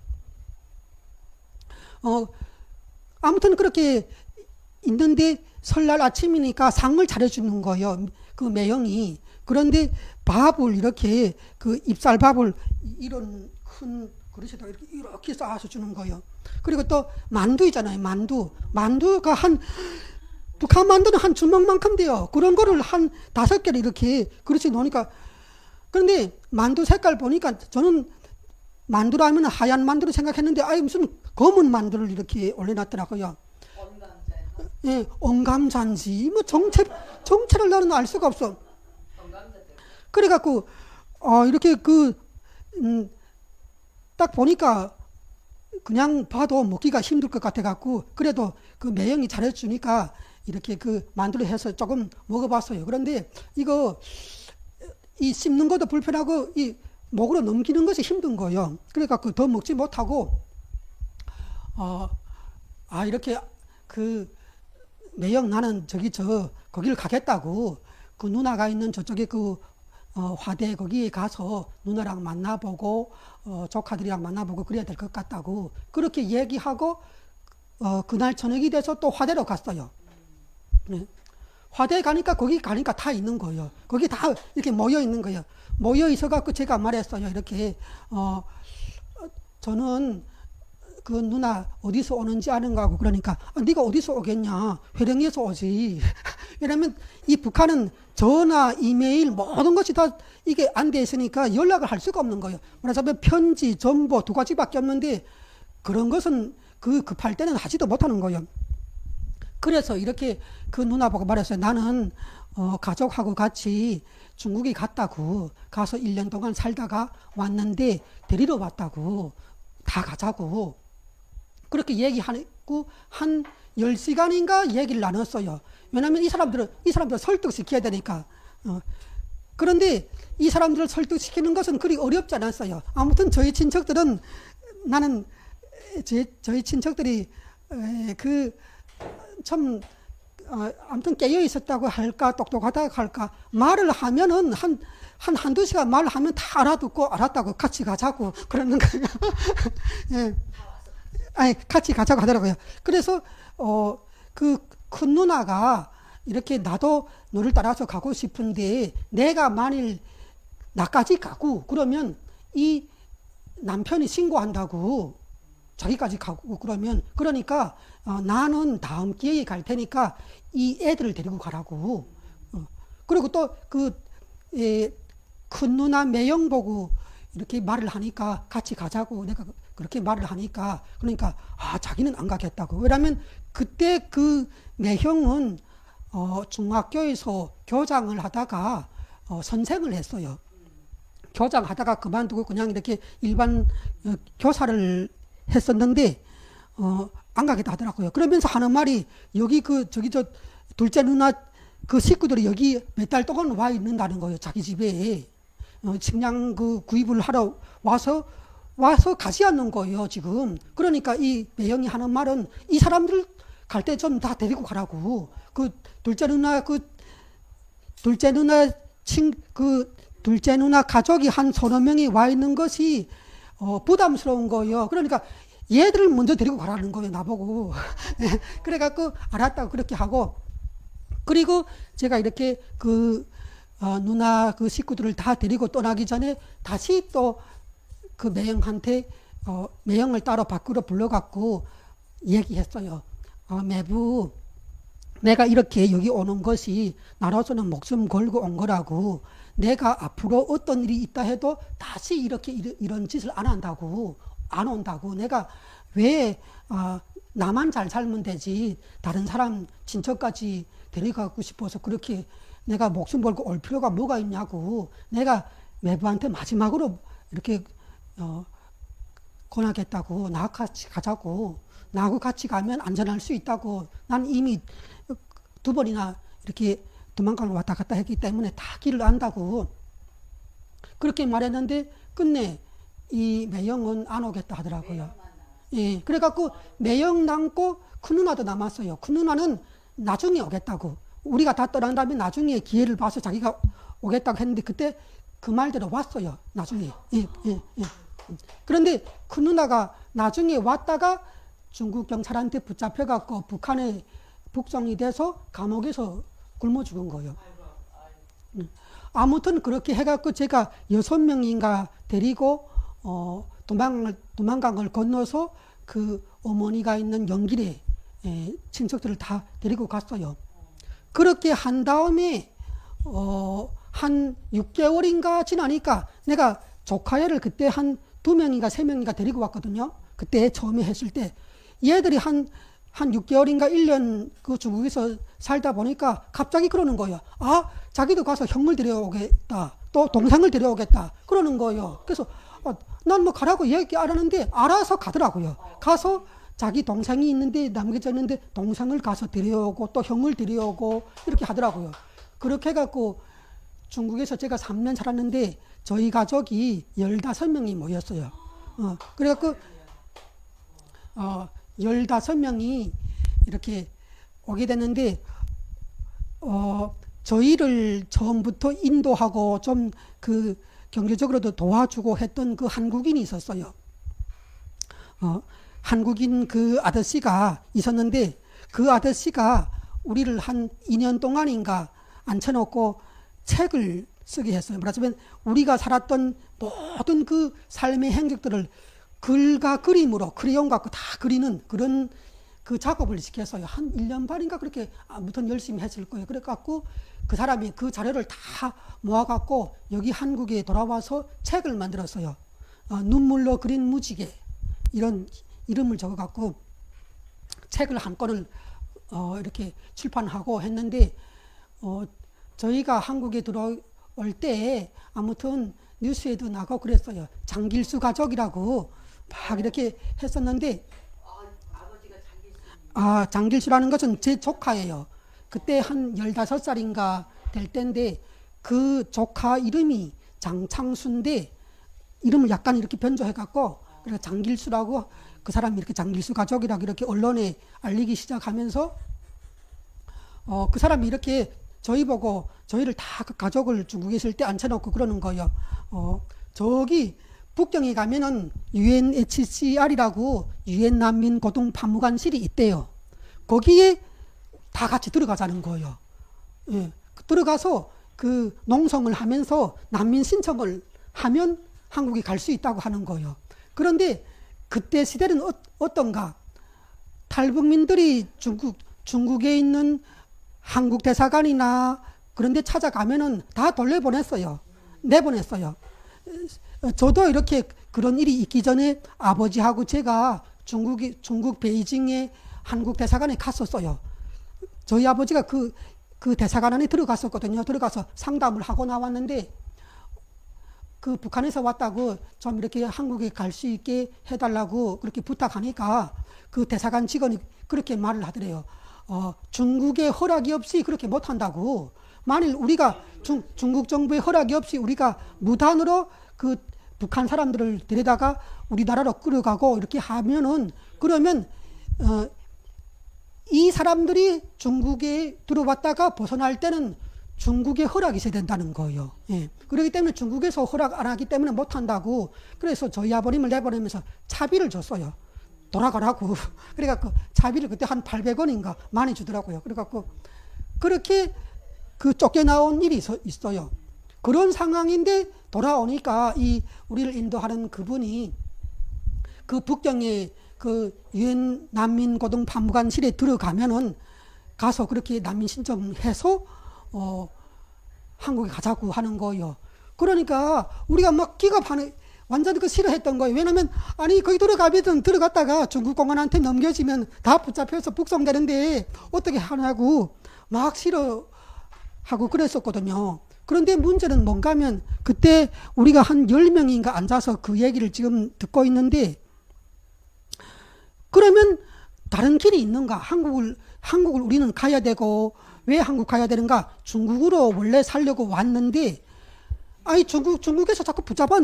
아무튼 그렇게 있는데 설날 아침이니까 상을 차려주는 거예요. 그 매형이. 그런데 밥을 이렇게 그 입쌀밥을 이런 큰 그릇에다가 이렇게 쌓아서 주는 거예요. 그리고 또 만두 있잖아요. 만두가 북한 만두는 한 주먹만큼 돼요. 그런 거를 한 5개를 이렇게 그릇에 놓으니까. 그런데 만두 색깔 보니까 저는 만두로 하면 하얀 만두로 생각했는데 아예 무슨 검은 만두를 이렇게 올려놨더라고요. 언감자에서 예, 언감자인지 뭐 정체를 나는 알 수가 없어. 언감자 때문에 그래갖고 이렇게 딱 보니까 그냥 봐도 먹기가 힘들 것 같아갖고 그래도 그 매형이 잘해주니까 이렇게 그 만두를 해서 조금 먹어봤어요. 그런데 이거 이 씹는 것도 불편하고 이 목으로 넘기는 것이 힘든 거예요. 그래갖고 더 먹지 못하고 이렇게 그 매형 나는 거기를 가겠다고 그 누나가 있는 저쪽에 그 화대 거기에 가서 누나랑 만나보고 조카들이랑 만나보고 그래야 될 것 같다고 그렇게 얘기하고 그날 저녁이 돼서 또 화대로 갔어요. 네. 화대에 가니까 거기 가니까 다 있는 거예요. 거기 다 이렇게 모여 있는 거예요. 모여 있어 갖고 제가 말했어요. 이렇게 저는 그 누나 어디서 오는지 아는 거 하고 그러니까 네가 어디서 오겠냐 회령에서 오지. 왜냐면 이 북한은 전화 이메일 모든 것이 다 이게 안 돼 있으니까 연락을 할 수가 없는 거예요. 말하자면 편지 전보 두 가지밖에 없는데 그런 것은 그 급할 때는 하지도 못하는 거예요. 그래서 이렇게 그 누나 보고 말했어요. 나는 가족하고 같이 중국에 갔다고 가서 1년 동안 살다가 왔는데 데리러 왔다고 다 가자고 그렇게 얘기하고 한 10시간인가 얘기를 나눴어요. 왜냐하면 이 사람들을 설득시켜야 되니까. 그런데 이 사람들을 설득시키는 것은 그리 어렵지 않았어요. 아무튼 저희 친척들은 저희 친척들이 아무튼 깨어 있었다고 할까 똑똑하다고 할까 말을 하면은 한두 시간 말을 하면 다 알아듣고 알았다고 같이 가자고 그러는 거예요. 예. 아니 같이 가자고 하더라고요. 그래서 그 큰 누나가 이렇게 나도 너를 따라서 가고 싶은데 내가 만일 나까지 가고 그러면 이 남편이 신고한다고 자기까지 가고 그러니까 나는 다음 기회에 갈 테니까 이 애들을 데리고 가라고. 그리고 또 큰 누나 매형 보고 이렇게 말을 하니까 같이 가자고 내가 그렇게 말을 하니까 그러니까 자기는 안 가겠다고. 왜냐하면 그때 그 매형은 중학교에서 교장을 하다가 선생을 했어요. 교장하다가 그만두고 그냥 이렇게 일반 교사를 했었는데 안 가겠다 하더라고요. 그러면서 하는 말이 여기 저 둘째 누나 그 식구들이 여기 몇 달 동안 와 있는다는 거예요. 자기 집에 식량 그 구입을 하러 와서 가지 않는 거예요. 지금. 그러니까 이 매형이 하는 말은 이 사람들 갈 때 좀 다 데리고 가라고. 그 둘째 누나 가족이 한 서너 명이 와 있는 것이 부담스러운 거예요. 그러니까 얘들을 먼저 데리고 가라는 거예요. 나보고. 그래갖고 알았다고 그렇게 하고 그리고 제가 이렇게 누나 그 식구들을 다 데리고 떠나기 전에 다시 또 그 매형한테 매형을 따로 밖으로 불러갖고 얘기했어요. 매부 내가 이렇게 여기 오는 것이 나로서는 목숨 걸고 온 거라고 내가 앞으로 어떤 일이 있다 해도 다시 이렇게 이런 짓을 안 한다고 안 온다고 내가 왜 나만 잘 살면 되지 다른 사람 친척까지 데려가고 싶어서 그렇게 내가 목숨 걸고 올 필요가 뭐가 있냐고 내가 매부한테 마지막으로 이렇게 권하겠다고 나하고 같이 가자고 나하고 같이 가면 안전할 수 있다고 난 이미 2번이나 이렇게 도망가는 왔다 갔다 했기 때문에 다 길을 안다고 그렇게 말했는데 끝내 이 매형은 안 오겠다 하더라고요. 예, 그래갖고 매형 남고 큰 누나도 남았어요. 큰 누나는 나중에 오겠다고 우리가 다 떠난 다음에 나중에 기회를 봐서 자기가 오겠다고 했는데 그때 그 말대로 왔어요. 나중에. 예. 그런데 큰 누나가 나중에 왔다가 중국 경찰한테 붙잡혀갖고 북한에 북송이 돼서 감옥에서 굶어 죽은 거예요. 아무튼 그렇게 해갖고 제가 6명인가 데리고 도망간 걸 건너서 그 어머니가 있는 영길에 친척들을 다 데리고 갔어요. 그렇게 한 다음에 한 6개월인가 지나니까 내가 조카애를 그때 한 2명인가 3명인가 데리고 왔거든요. 그때 처음에 했을 때 얘들이 한 6개월인가 1년 그 중국에서 살다 보니까 갑자기 그러는 거예요. 아, 자기도 가서 형을 데려오겠다. 또 동생을 데려오겠다. 그러는 거예요. 그래서 난 뭐 가라고 얘기 안 하는데 알아서 가더라고요. 가서 자기 동생이 있는데 남겨져 있는데 동생을 가서 데려오고 또 형을 데려오고 이렇게 하더라고요. 그렇게 해갖고 중국에서 제가 3년 살았는데 저희 가족이 15명이 모였어요. 그래갖고 15명이 이렇게 오게 됐는데 저희를 처음부터 인도하고 좀 그 경제적으로도 도와주고 했던 그 한국인이 있었어요. 한국인 그 아저씨가 있었는데 그 아저씨가 우리를 한 2년 동안인가 앉혀놓고 책을 쓰게 했어요. 말하자면 우리가 살았던 모든 그 삶의 행적들을 글과 그림으로 크레용 갖고 다 그리는 그런 그 작업을 시켰어요. 한 1년 반인가 그렇게 아무튼 열심히 했을 거예요. 그래갖고 그 사람이 그 자료를 다 모아갖고 여기 한국에 돌아와서 책을 만들었어요. 눈물로 그린 무지개 이런 이름을 적어갖고 책을 한 권을 이렇게 출판하고 했는데 저희가 한국에 들어올 때 아무튼 뉴스에도 나가고 그랬어요. 장길수 가족이라고 막 이렇게 했었는데 장길수라는 것은 제 조카예요. 그때 한 15살인가 될 때인데 그 조카 이름이 장창수인데 이름을 약간 이렇게 변조해갖고 그래서 장길수라고 그 사람이 이렇게 장길수 가족이라고 이렇게 언론에 알리기 시작하면서 그 사람이 이렇게 저희 보고 저희를 다 그 가족을 중국에 있을 때 앉혀놓고 그러는 거예요. 저기 북경에 가면은 UNHCR이라고 유엔 난민 고등 판무관실이 있대요. 거기에 다 같이 들어가자는 거예요. 예, 들어가서 그 농성을 하면서 난민 신청을 하면 한국에 갈 수 있다고 하는 거예요. 그런데 그때 시대는 어떤가? 탈북민들이 중국에 있는 한국 대사관이나 그런 데 찾아가면은 다 돌려보냈어요. 내보냈어요. 저도 이렇게 그런 일이 있기 전에 아버지하고 제가 중국 베이징에 한국 대사관에 갔었어요. 저희 아버지가 그 대사관 안에 들어갔었거든요. 들어가서 상담을 하고 나왔는데 그 북한에서 왔다고 좀 이렇게 한국에 갈 수 있게 해달라고 그렇게 부탁하니까 그 대사관 직원이 그렇게 말을 하더래요. 중국의 허락이 없이 그렇게 못한다고. 만일 우리가 중국 정부의 허락이 없이 우리가 무단으로 그 북한 사람들을 데려다가 우리나라로 끌어가고 이렇게 하면은 그러면 이 사람들이 중국에 들어왔다가 벗어날 때는 중국의 허락이 있어야 된다는 거예요. 예. 그렇기 때문에 중국에서 허락 안 하기 때문에 못한다고. 그래서 저희 아버님을 내보내면서 차비를 줬어요. 돌아가라고. 그래갖고 차비를 그때 한 800원인가 많이 주더라고요. 그래갖고 그렇게 그 쫓겨나온 일이 있어요. 그런 상황인데 돌아오니까 이 우리를 인도하는 그분이 그 북경에 그 유엔 난민 고등 판무관실에 들어가면은 가서 그렇게 난민 신청해서 한국에 가자고 하는 거예요. 그러니까 우리가 막 기겁하는 완전 그 싫어했던 거예요. 왜냐면 아니 거기 들어갔다가 중국 공안한테 넘겨지면 다 붙잡혀서 북송되는데 어떻게 하냐고 막 싫어하고 그랬었거든요. 그런데 문제는 뭔가 하면 그때 우리가 한 10명인가 앉아서 그 얘기를 지금 듣고 있는데 그러면 다른 길이 있는가? 한국을 우리는 가야 되고 왜 한국 가야 되는가? 중국으로 원래 살려고 왔는데 아니 중국에서 자꾸 붙잡아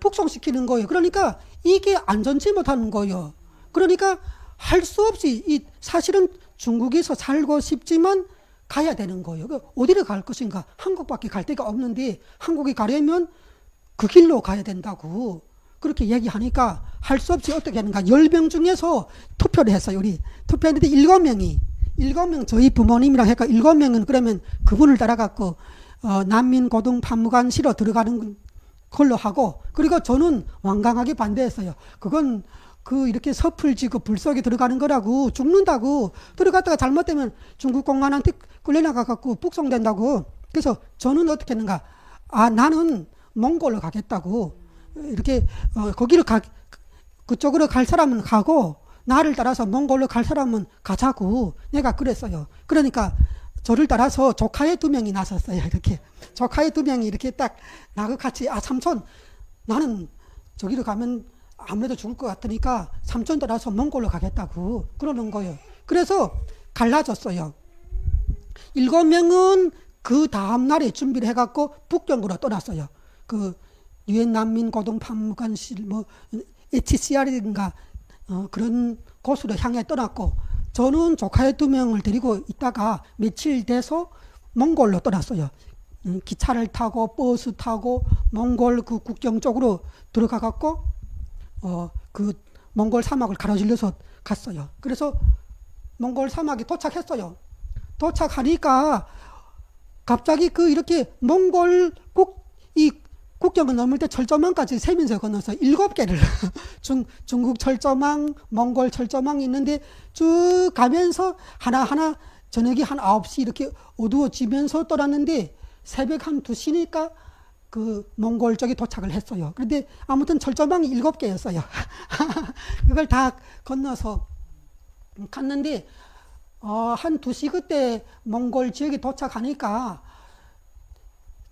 북송시키는 거예요. 그러니까 이게 안전치 못하는 거예요. 그러니까 할 수 없이 사실은 중국에서 살고 싶지만 가야 되는 거예요. 어디를 갈 것인가? 한국밖에 갈 데가 없는데 한국에 가려면 그 길로 가야 된다고 그렇게 얘기하니까 할 수 없이 어떻게 하는가? 10명 중에서 투표를 했어요. 우리 투표했는데 7명 저희 부모님이랑 해가 7명은 그러면 그분을 따라갖고 난민 고등 판무관실로 들어가는 걸로 하고 그리고 저는 완강하게 반대했어요. 그건 이렇게 섭을 지고 불 속에 들어가는 거라고 죽는다고 들어갔다가 잘못되면 중국 공안한테 끌려나가갖고 북송된다고. 그래서 저는 어떻게 했는가? 나는 몽골로 가겠다고. 이렇게 거기를 그쪽으로 갈 사람은 가고 나를 따라서 몽골로 갈 사람은 가자고 내가 그랬어요. 그러니까 저를 따라서 조카의 2명이 나섰어요. 이렇게 조카의 2명이 이렇게 딱 나하고 같이 삼촌 나는 저기로 가면 아무래도 죽을 것 같으니까 삼촌 따라서 몽골로 가겠다고 그러는 거예요. 그래서 갈라졌어요. 7명은 그 다음 날에 준비를 해갖고 북경으로 떠났어요. 그 유엔 난민 고등 판무관실 뭐 HCR인가 그런 곳으로 향해 떠났고 저는 조카의 2명을 데리고 있다가 며칠 돼서 몽골로 떠났어요. 기차를 타고 버스 타고 몽골 그 국경 쪽으로 들어가 갖고 그 몽골 사막을 가로질러서 갔어요. 그래서 몽골 사막에 도착했어요. 도착하니까 갑자기 그 이렇게 몽골 이 국경을 넘을 때 철조망까지 세면서 건너서 7개를 중국 철조망, 몽골 철조망이 있는데 쭉 가면서 하나하나 저녁에 한 9시 이렇게 어두워지면서 떠났는데 새벽 한 2시니까 그 몽골 쪽에 도착을 했어요. 그런데 아무튼 철조망이 7개였어요. 그걸 다 건너서 갔는데 한 2시 그때 몽골 지역에 도착하니까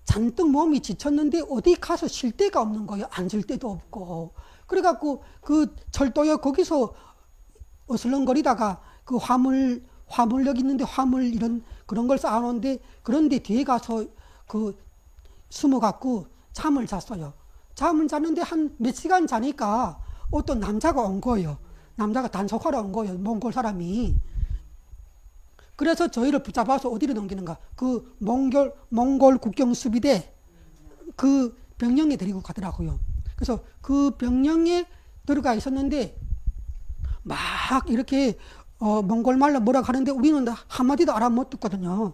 잔뜩 몸이 지쳤는데 어디 가서 쉴 데가 없는 거예요. 앉을 데도 없고. 그래갖고 그 철도역 거기서 어슬렁거리다가 그 화물역 있는데 화물 이런 그런 걸 쌓아놓은데 그런데 뒤에 가서 그 숨어갖고 잠을 잤어요. 잠을 잤는데 한 몇 시간 자니까 어떤 남자가 온 거예요. 남자가 단속하러 온 거예요. 몽골 사람이. 그래서 저희를 붙잡아서 어디로 넘기는가? 그 몽골 국경 수비대 그 병영에 데리고 가더라고요. 그래서 그 병영에 들어가 있었는데 막 이렇게 몽골 말로 뭐라고 하는데 우리는 한마디도 알아 못 듣거든요.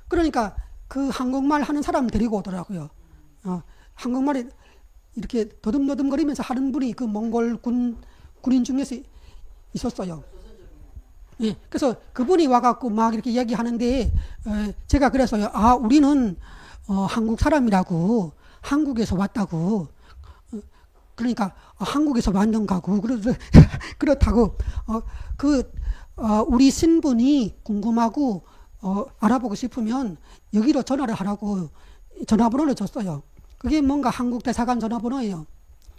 그러니까 그 한국말 하는 사람 데리고 오더라고요. 한국말이 이렇게 더듬더듬거리면서 하는 분이 그 몽골 군인 중에서 있었어요. 예, 그래서 그분이 와갖고 막 이렇게 얘기하는데 제가 그래서요. 우리는 한국 사람이라고 한국에서 왔다고. 그러니까 한국에서 왔는가고 그렇다고 우리 신분이 궁금하고 알아보고 싶으면 여기로 전화를 하라고 전화번호를 줬어요. 그게 뭔가 한국 대사관 전화번호예요.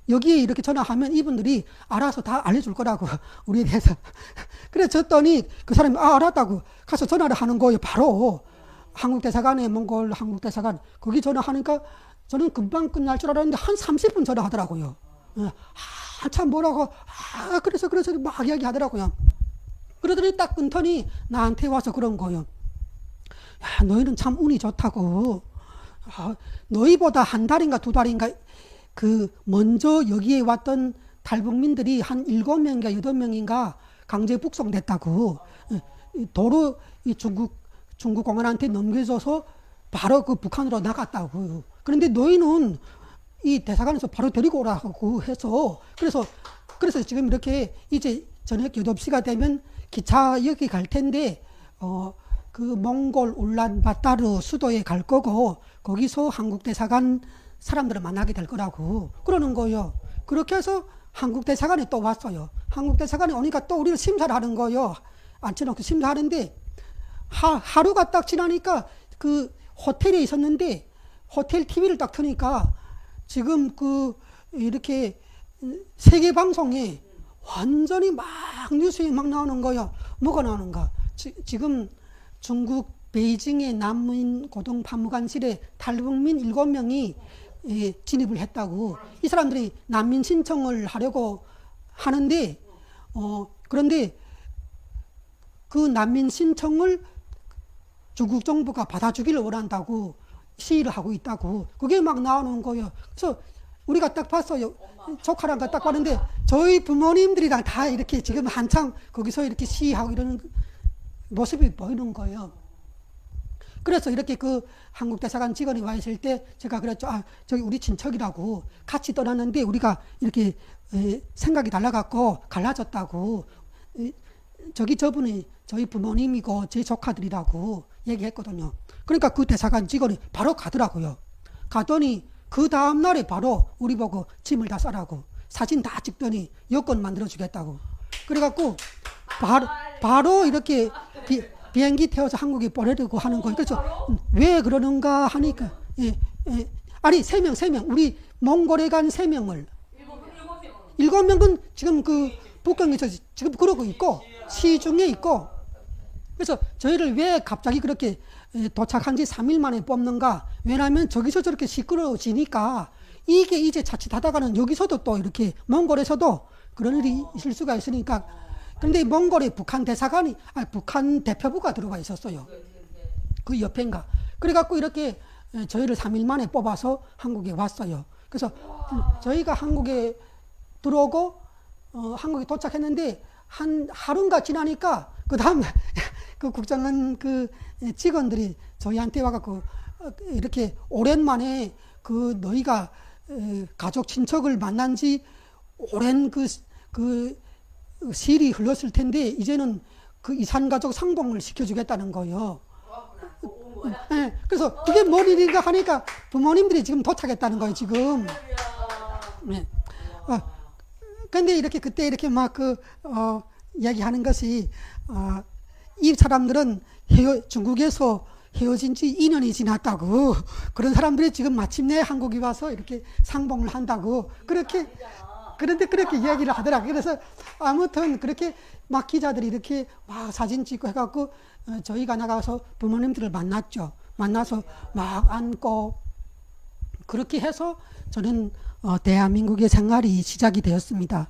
여기에 이렇게 전화하면 이분들이 알아서 다 알려줄 거라고 우리에 대해서. 그래서 줬더니 그 사람이 알았다고 가서 전화를 하는 거예요. 바로 한국 대사관에 몽골 한국 대사관 거기 전화하니까 저는 금방 끝날 줄 알았는데 한 30분 전화하더라고요. 참 뭐라고 그래서 막 이야기하더라고요. 그러더니 딱 끊더니 나한테 와서 그런 거예요. 야, 너희는 참 운이 좋다고. 너희보다 한 달인가 2달인가 그 먼저 여기에 왔던 탈북민들이 한 7명인가 8명인가 강제 북송됐다고. 도로 이 중국 공안한테 넘겨줘서 바로 그 북한으로 나갔다고. 그런데 너희는 이 대사관에서 바로 데리고 오라고 해서 그래서 지금 이렇게 이제 저녁 8시가 되면 기차역에 갈 텐데 그 몽골 울란바타르 수도에 갈 거고 거기서 한국 대사관 사람들을 만나게 될 거라고 그러는 거예요. 그렇게 해서 한국 대사관에 또 왔어요. 한국 대사관에 오니까 또 우리를 심사를 하는 거예요. 앉혀놓고 심사하는데 하루가 딱 지나니까 그 호텔에 있었는데 호텔 TV를 딱 트니까 지금 그 이렇게 세계 방송에 완전히 막 뉴스에 막 나오는 거예요. 뭐가 나오는가? 지금 중국 베이징의 난민 고등 판무관실에 탈북민 7명이 진입을 했다고. 이 사람들이 난민 신청을 하려고 하는데 그런데 그 난민 신청을 중국 정부가 받아주기를 원한다고 시위를 하고 있다고. 그게 막 나오는 거예요. 그래서 우리가 딱 봤어요. 조카랑 딱 봤는데 저희 부모님들이랑 다 이렇게 지금 한창 거기서 이렇게 시위하고 이러는 모습이 보이는 거예요. 그래서 이렇게 그 한국 대사관 직원이 와 있을 때 제가 그랬죠. 저기 우리 친척이라고 같이 떠났는데 우리가 이렇게 생각이 달라갖고 갈라졌다고. 저분이 저희 부모님이고 제 조카들이라고 얘기했거든요. 그러니까 그 대사관 직원이 바로 가더라고요. 가더니 그 다음 날에 바로 우리 보고 짐을 다 싸라고 사진 다 찍더니 여권 만들어 주겠다고. 그래갖고 바로 이렇게 비행기 태워서 한국에 보내려고 하는 거예요. 그래서 왜 그러는가 하니까 아니 3명 우리 몽골에 간 3명을 7명은 지금 그 북경에서 지금 그러고 있고 시중에 있고. 그래서 저희를 왜 갑자기 그렇게 도착한 지 3일 만에 뽑는가? 왜냐하면 저기서 저렇게 시끄러워지니까 이게 이제 자칫하다가는 여기서도 또 이렇게 몽골에서도 그런 일이 있을 수가 있으니까. 그런데 몽골에 북한 대사관이 북한 대표부가 들어가 있었어요. 그 옆인가. 그래갖고 이렇게 저희를 3일 만에 뽑아서 한국에 왔어요. 그래서 저희가 한국에 들어오고 한국에 도착했는데 한 하루가 지나니까 그 다음 그 국정원 그 직원들이 저희한테 와갖고 이렇게 오랜만에 그 너희가 가족 친척을 만난 지 오랜 그 시일이 흘렀을 텐데 이제는 그 이산가족 상봉을 시켜주겠다는 거예요. 네, 그래서 그게 뭔 일인가 하니까 부모님들이 지금 도착했다는 거예요, 지금. 네. 근데 이렇게 그때 이렇게 막 이야기하는 것이 이 사람들은 중국에서 헤어진 지 2년이 지났다고. 그런 사람들이 지금 마침내 한국에 와서 이렇게 상봉을 한다고. 그런데 그렇게 이야기를 하더라고요. 그래서 아무튼 그렇게 막 기자들이 이렇게 막 사진 찍고 해갖고 저희가 나가서 부모님들을 만났죠. 만나서 막 안고 그렇게 해서 저는 대한민국의 생활이 시작이 되었습니다.